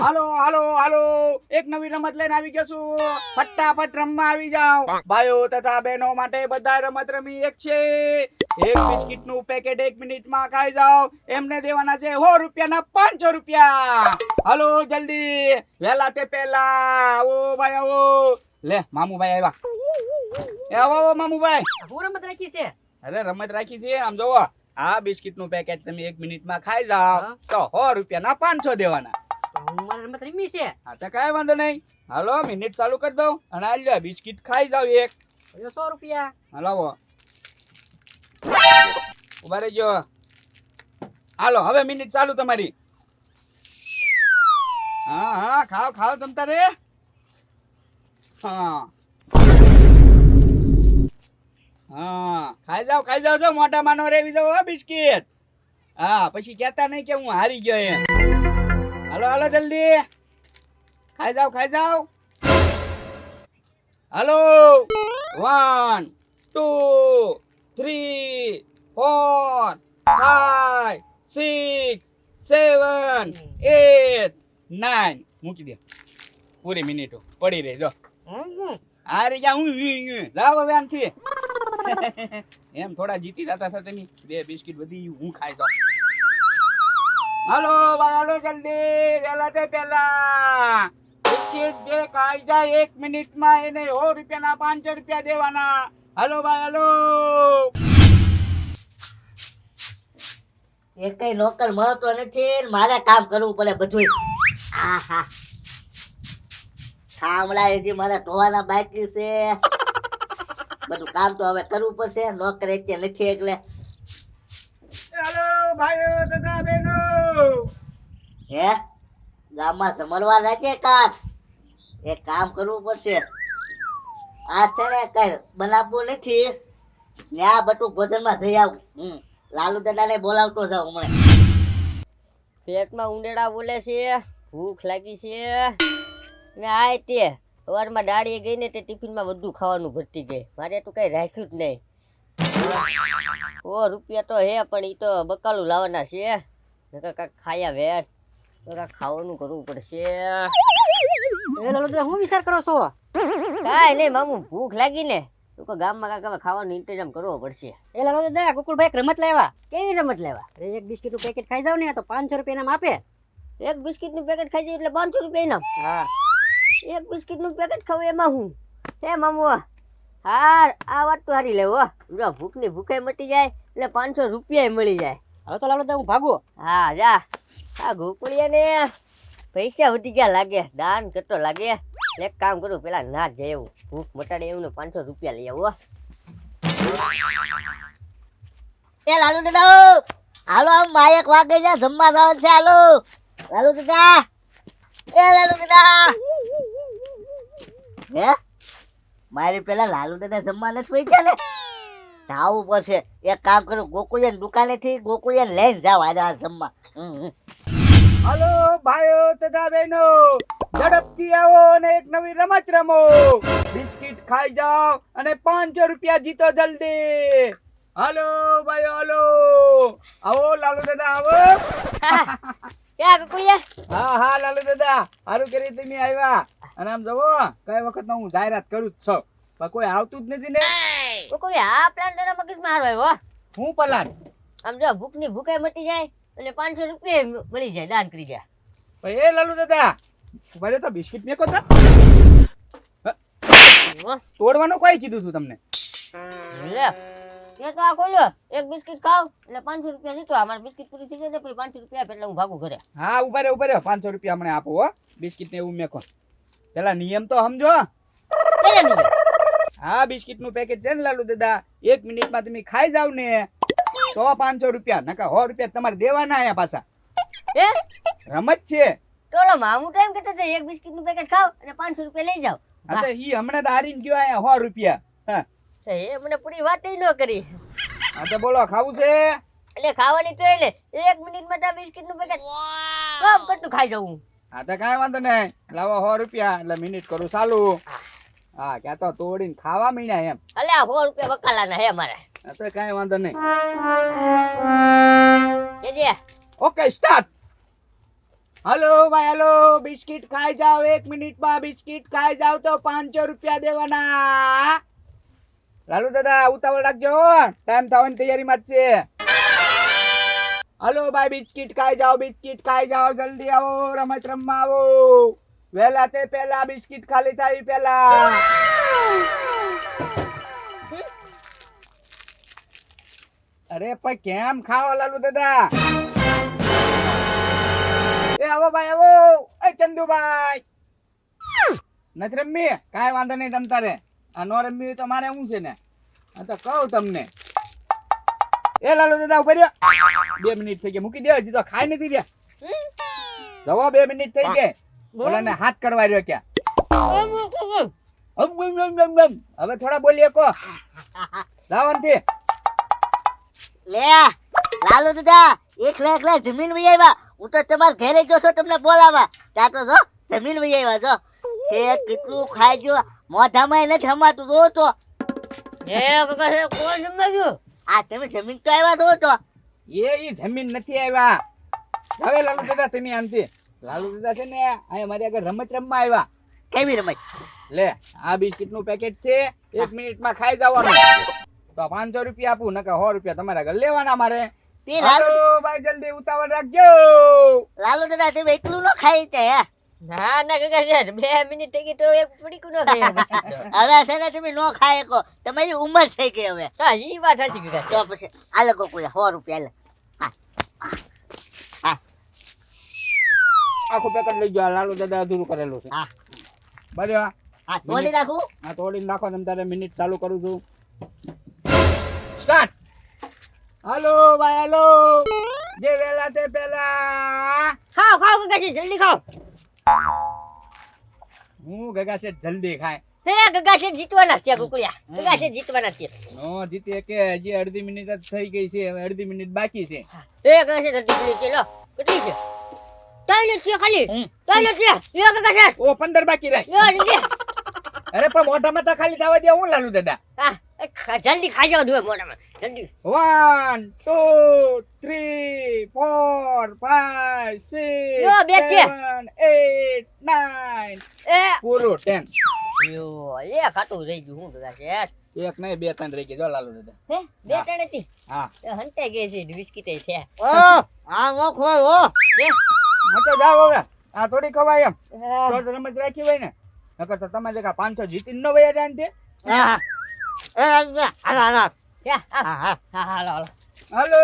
હાલો હાલો હાલો, એક નવી રમત લઈને આવી ગયો છું. ફટાફટ રમવા આવી જાઓ. ભાઈઓ તથા બહેનો માટે બધા રમત રમી એક છે. એક બિસ્કિટ નું પેકેટ 1 મિનિટમાં ખાઈ જાઓ. એમને દેવાના છે 100 રૂપિયાના 500 રૂપિયા. હાલો જલ્દી, વહેલા તે પહેલા આવો ભાઈ આવો. લે મામુભાઈ આવ્યા. આવો આવો મામુભાઈ. હું રમત રાખી છે. અરે રમત રાખી છે. આમ જોવો, આ બિસ્કિટ નું પેકેટ તમે 1 મિનિટમાં ખાઈ જાઓ તો 100 રૂપિયાના 500 દેવાના. મારે રમત રમી છે. હા તો કઈ વાંધો નહીં. હાલો મિનિટ ચાલુ કરી દઉં અને આ લ્યો બિસ્કિટ ખાઈ જાવ એક. 100 રૂપિયા. હાલો ઉભા રહેજો. હાલો હવે મિનિટ ચાલુ તમારી. હા હા ખાઓ ખાઓ તમ તારે. હા હા ખાઈ જાવ છો. મોટા માનો રેવી જાવ હો બિસ્કિટ. હા પછી કહેતા નહીં કે હું હારી ગયો એમ. હાલો હાલો જલ્દી ખાઈ જાવ. હાલો 1 2 3 4 5 6 7 8 9 મૂકી દે. પૂરી મિનિટો પડી રહી જો. હારી જા હું જાવ હવે આમથી. એમ થોડા જીતી જતા હતા તમે. 2 બિસ્કિટ બધી હું ખાઈ જાઉં. હાલો ભાઈ હાલો જલ્દી, વહેલા તે પહેલા. બિસ્કિટ જે ખાઈ જાય 1 મિનિટમાં એને 100 રૂપિયાના 500 રૂપિયા દેવાના. હાલો ભાઈ હાલો. એ કઈ નોકર મળતો નથી, મારે કામ કરવું પડે બધું. આહા થાંભલા હજી મારે ધોવાના બાકી છે. બધું કામ તો હવે કરવું પડશે. નોકર એટલે નથી એટલે. હાલો ભાઈઓ તથા બહેનો. હે ગામમાં જમણવા રાખે કાક. એક કામ કરવું પડશે. આ છે ને કઈ બનાવવું નથી. ને આ બટુક ભોજનમાં જઈ આવું. લાલુ દાદાને બોલાવતો જાઉં હમણાં. પેટમાં ઉંદેડા બોલે છે, ભૂખ લાગી છે ને આ તે સવારમાં દાડીએ ગઈ ને તે ટિફિનમાં બધું ખાવાનું ભરતી ગઈ. મારે તો કઈ રાખ્યું જ નહીં. 100 રૂપિયા તો હે પણ ઈ તો બકાલું લાવવાના છે. નકર કાંઈક ખાયા વેર તો કાંઈક ખાવાનું કરવું પડશે. હું વિચાર કરો છો? કાંઈ નહીં મામુ, ભૂખ લાગી ને તો ગામમાં કાંઈક હવે ખાવાનું ઇંતજામ કરવો પડશે. એ લાલો દાદા ગોકુળભાઈ એક રમત લાવ્યા. કેવી રમત લેવા? એક બિસ્કિટ નું પેકેટ ખાઈ જાવ ને તો 500 રૂપિયા નામ આપે. એક બિસ્કિટનું પેકેટ ખાઈ જાય એટલે 500 રૂપિયા ઇનામ. હા એક બિસ્કિટનું પેકેટ ખાવું એમાં હું હે મામુ? હાર આ વાત તો હારી લેવો. જો ભૂખની ભૂખે મટી જાય એટલે 500 રૂપિયા મળી જાય. હવે તો લાલો દાદા હું ભાગો. હા જા. આ ગોકુળિયાને પૈસા વધી ગયા લાગે, દાન કરતો લાગે. એક કામ કરું, પેલા ના જાય એવું ભૂખ મટાડે એવું ને 500 રૂપિયા લઈ આવો. એ લાલુ દાદા હાલો, આમ માયક વાગે છે, જમવા જાવ છે. હાલો લાલુ દાદા. એ લાલુ દાદા. હે મારી પેલા લાલુ દાદા જમવા નથી પૈસા ને. જાવું પડશે. એક કામ કરું, ગોકુળિયાની દુકાનેથી ગોકુળિયાને લઈને જાવ આજે જમવા. હાલો ભાઈઓ તથા બહેનો, ઝડપથી આવો અને એક નવી રમત રમો. બિસ્કિટ ખાઈ જાઓ અને 500 રૂપિયા જીતો જલ્દી. હાલો ભાઈઓ હાલો. આવો લાલુ દાદા આવો. ક્યાં ગોકુળિયા? હા હા લાલુ દાદા, સારું કરી તમે આવ્યા. અને આમ જવો, કઈ વખત હું જાહેરાત કરું જ છું પણ કોઈ આવતું જ નથી ને. ગોકુળિયા આ પ્લાન તારા મગજમાં હારો આવ્યો. હું પલાન આમ જો ભૂખની ભૂખે મટી જાય એટલે 500 રૂપિયા મળી જાય, દાન કરી જાય. એ લાલુ દાદા ભાઈ તો બિસ્કિટ મેકો તો તોડવાનું કોઈ કીધું તું તમને? લે એ તો આ ખોલ્યો, એક બિસ્કિટ ખાવ એટલે 500 રૂપિયા જીતો. અમારે બિસ્કિટ પૂરી થઈ જાય પછી 500 રૂપિયા એટલે હું ભાગું ઘરે. હા ઉભા રહ્યો 500 રૂપિયા મને આપો હો. બિસ્કિટ ને એવું મેકો. પેલા નિયમ તો સમજો. કેને નહીં? હા બિસ્કિટ નું પેકેટ છે ને લાલુ દાદા, 1 મિનિટમાં તમે ખાઈ જાવ ને તો 500 રૂપિયા, નકા 100 રૂપિયા તમારે દેવાના આયા પાછા. હે રમત છે. તોલો મામુ ટાઈમ કેતો તો એક બિસ્કિટ નું પેકેટ ખાવ અને 500 રૂપિયા લઈ જાવ. હા તો ઈ હમણાં દારીને ગયો આયા 100 રૂપિયા. હા એ મને પૂરી વાત ન કરી. હા તો બોલો ખાવું છે? એટલે ખાવાની તો એટલે 1 મિનિટમાં તો બિસ્કિટ નું પેકેટ કમ કટનું ખાઈ જાઉં. હા તો કાંઈ વાંધો નહીં, લાવો 100 રૂપિયા એટલે મિનિટ કરું ચાલુ. હા ક્યાં તો તોડીને ખાવા મીણ્યા એમ. અલે આ 100 રૂપિયા વકાલાના હે મારે. હા તો કાંઈ વાંધો નહીં. જે ઓકે સ્ટાર્ટ. હલો ભાઈ હલો, બિસ્કિટ ખાઈ જાઓ, 1 મિનિટમાં બિસ્કિટ ખાઈ જાઓ તો 500 રૂપિયા દેવાના. લાલુ દાદા ઉતાવળ રાખજો, ટાઈમ થવાની તૈયારીમાં જ છે. હલો ભાઈ, બિસ્કિટ ખાઈ જાઓ, બિસ્કિટ ખાઈ જાઓ, જલ્દી આવો, રમત રમવા આવો. વહેલા તે પહેલા બિસ્કિટ ખાલી થાય પહેલા. અરે પણ કેમ ખાઓ લાલુ દાદા? એ આવો ભાઈ આવો. એ ચંદુભાઈ નથી રમવી? કાંઈ વાંધો નહીં તમ તારે. આ નો રમવી હોય તો મારે શું છે ને? આ તો કહું તમને. એ લાલુ દાદા ઉભા રહ્યો. 2 મિનિટ થઈ ગઈ, મૂકી દે. હજી તો ખાઈ નથી રહ્યા. જવો 2 મિનિટ થઈ ગઈ. ઓલાને હાથ કરવા રહ્યો ક્યાં? હવે થોડા બોલીએ કો. લાવનથી લે લાલુ દાદા એકલા એકલા જમીન વહી આવ્યા. હું તો તમારા ઘરે ગયો છો તમને બોલાવા. ત્યાં તો જો જમીન વહી આવ્યા. જો એ કેટલું ખાઈ ગયો, મોઢામાં નથી હમાતું. જો તો કોણ સમજ્યું? આ તમે જમીન તો આવ્યા છો તો. એ જમીન નથી આવ્યા. હવે લાલુ દાદા તમે આમથી. લાલુ દાદા છે ને અહીંયા મારી આગળ રમત રમવા આવ્યા. કેવી રમત? લે આ બિસ્કિટ નું પેકેટ છે, 1 મિનિટમાં ખાઈ જવાનું. તો 500 રૂપિયા આપું, નકર 100 રૂપિયા તમારા ઘર લેવાના મારે. તે લાલુ ભાઈ જલ્દી ઉતાવળ રાખજો. લાલુ દાદા તમે એકલું ન ખાઈ તે હે? ના ના કાકા છે 2 મિનિટ થઈ ગઈ તો એક પડીકું ન ખાય બિસ્કિટ તો. હવે છે ને તમે નો ખાઈ શકો, તમારી ઉંમર થઈ ગઈ હવે. હા ઈ વાત સાચી કાકા. તો પછી આ લોકો કોઈ 100 રૂપિયા લે. આખું પેકેટ લઈ ગયો. લાલુ દાદા અધૂરું કરેલું છે. હા બરાબર. હા તોડી નાખું. આ તોડીને નાખો. તમે તારે મિનિટ ચાલુ કરું છું. સ્ટાર્ટ. હાલો ભાઈ હાલો, જે વેલા તે પેલા. ખાઓ ખાઓ કાકા છે જલ્દી ખાઓ. હું ગગા છે જલ્દી ખાય. હે કાકા છે જીતવાના છે કુકુડિયા. કાકા છે જીતવાના છે. નો જીતે કે હજી અડધી મિનિટ જ થઈ ગઈ છે. હવે અડધી મિનિટ બાકી છે. એ કાકા છે જલ્દી છે લો. કેટલી છે? 3 છે ખાલી. 3 છે. યો કાકા છે. ઓ 15 બાકી રહે. યો જલ્દી. અરે પણ મોઢામાં તો ખાલી થવા દે. હું લાલુ દાદા. હા જલ્દી ખાઈ જાવ દો મોઢામાં. જલ્દી. 1 2 3 4 5 6 યો, બે છે. 7 8 9 એ પૂરું 10. યો એ ખાટું રહી ગયું હું કાકા છે. એક નહીં 2 3 રહી ગઈ. જો લાલુ દાદા. હે 2 3 હતી. હા એ હંતાઈ ગઈ છે બિસ્કિટ છે. આ નો ખવાય હો. હે હા તો જાઓ હવે. આ થોડી ખવાય એમ. હા. તો રમત રાખી હોય ને, નકર તો તમારે જગા 500 જીતીને ન વયા જાય ને તે. હા હાલો હાલો. હા હા હા હા હાલો હાલો. હાલો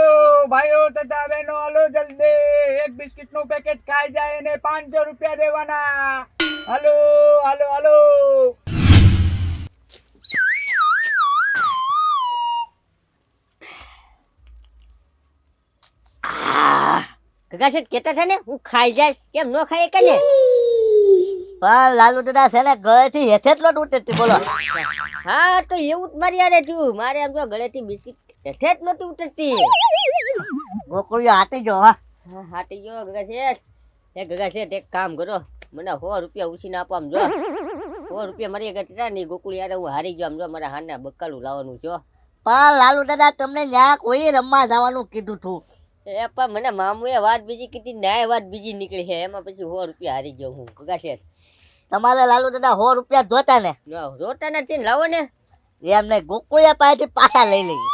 ભાઈઓ તથા બહેનો, હાલો જલ્દી. એક બિસ્કિટ નું પેકેટ ખાઈ જાય ને 500 રૂપિયા દેવાના. હાલો હાલો હાલો. કાકા છે કેતા છે ને હું ખાઈ જાય કેમ નો ખાય કે ને? પણ લાલુ દાદા છે ને ગળેથી હેઠે જ નહોતું ઉતરતી. બોલો હા તો એવું જ મારી યાર થયું. મારે આમ તો ગળેથી બિસ્કિટ હેઠે જ નહોતી ઉતરતી. ગોકુળિયો હાથી જો. હા હા હાટી ગયો ગગા શેઠ. એ ગગા શેઠ એક કામ કરો, મને 100 રૂપિયા ઉછીને આપો. આમ જો 100 રૂપિયા મારી ગટરા ની ગોકુળ યાર હું હારી ગયો. આમ જો મારા હાના બકાલું લાવવાનું છે. પણ લાલુ દાદા તમને ન્યા કોઈ રમવા જવાનું કીધું તું. એ પણ મને મામુએ વાત બીજી કીધી, ન્યાય વાત બીજી નીકળી છે. એમાં પછી 100 રૂપિયા હારી ગયો હું ગગા શેઠ. તમારે લાલુ દાદા 100 રૂપિયા જોતા ને? રોટા ના છે લાવો ને. એમ નહીં, ગોકુળિયા પાસેથી પાછા લઈ લઈએ.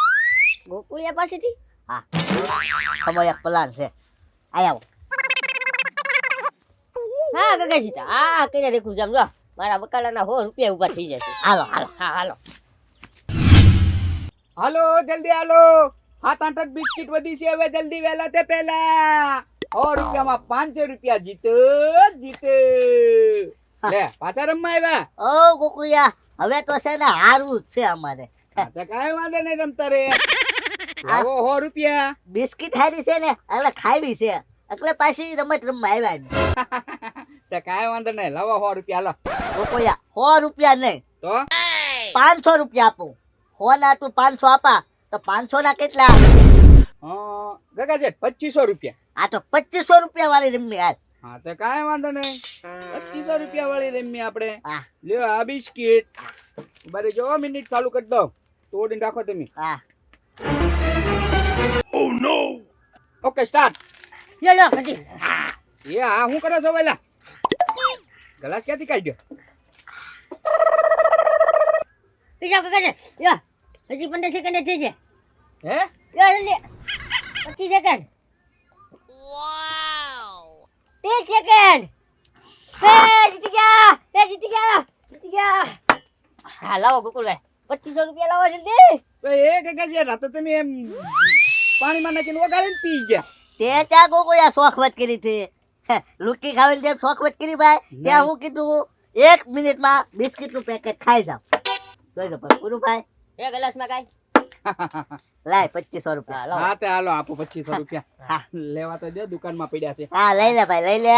ગોકુળિયા પાસેથી? હા ખબર એક પ્લાન છે. આવો. હા ગગા શેઠ હા કઈ રેખું જામ જો મારા બકાલાના 100 રૂપિયા ઉભા થઈ જશે. હાલો હાલો. હા હાલો. હાલો જલ્દી હાલો. 7 8 બિસ્કિટ વધી છે. હવે જલ્દી વહેલા તે પહેલા. 100 રૂપિયામાં 500 રૂપિયા જીતે. લે પાછા રમવા આવ્યા. ઓ ગોકુળિયા હવે તો છે ને હારવું જ છે અમારે. તો કાંઈ વાંધો નહીં રમતા રે. આવો 100 રૂપિયા. બિસ્કિટ હારી છે ને એટલે ખાવી છે એટલે પાછી રમત રમવા આવ્યા. તો કાંઈ વાંધો નહીં. લાવો 100 રૂપિયા હાલો. ગોકુળિયા 100 રૂપિયા નહીં, તો 500 રૂપિયા આપું. 100 ના તું 500 આપા તો 500 ના કેટલા? ગગા છે 2500 રૂપિયા. આ તો 2500 રૂપિયા વાળી રમી હાલ. હા તો કાંઈ વાંધો નહીં. 2500 રૂપિયા વાળી રમી આપણે. હા લ્યો આ બિસ્કિટ. બરે જો મિનિટ ચાલુ કરી દો. તોડીને રાખો તમે. હા ઓકે સ્ટાર્ટ. લો લો પછી. એ આ શું કરો છો વેલા ગ્લાસ ક્યાંથી કાઢ્યો પી જાઓ કાકા યા હજી 15 સેકન્ડ થઈ છે હે યા જલ્દી 25 સેકન્ડ વાવ 30 સેકન્ડ જીતી ગયા હા લાવો ગોકુલભાઈ 2500 રૂપિયા લાવો જલ્દી તો એ કાકાજી આ તો તમે એમ પાણીમાં નાખીને ઓગાળીને પી ગયા તે ત્યાં ગોગોયા શોખવત કરી હતી લુકી ખાવાની જેમ શોખવત કરી ભાઈ ત્યાં હું કીધું 1 મિનિટમાં બિસ્કિટનું પેકેટ ખાઈ જાવ જોઈજો પણ પૂરું ભાઈ એક ગ્લાસમાં કાઈ લાય 2500 રૂપિયા હા લાવો હા તે હાલો આપો 2500 રૂપિયા હા. લેવા તો દે દુકાનમાં પડ્યા છે હા લઈ લે ભાઈ લઈ લે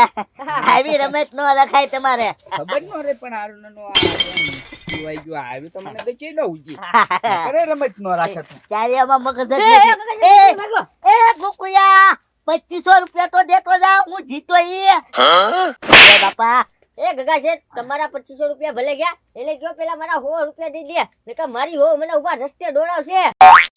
આવી રમત નો રખાય તમારે ખબર ન રે પણ આરું નો જીવાઈ ગયો આવી તો મને દચી દઉં જી કરે રમત નો રાખે તો ત્યારે આમાં મગજ જ એ, નથી એ, એ ભાગો. એ ગોકુયા 2500 રૂપિયા તો દેતો જા હું જીતો ઈ એ બાપા એ ગગા શેઠ તમારા 2500 રૂપિયા ભલે ગયા એટલે કયો પેલા મારા 100 રૂપિયા દઈ દે નકર મારી હો મને ઉભા રસ્તે દોડાવશે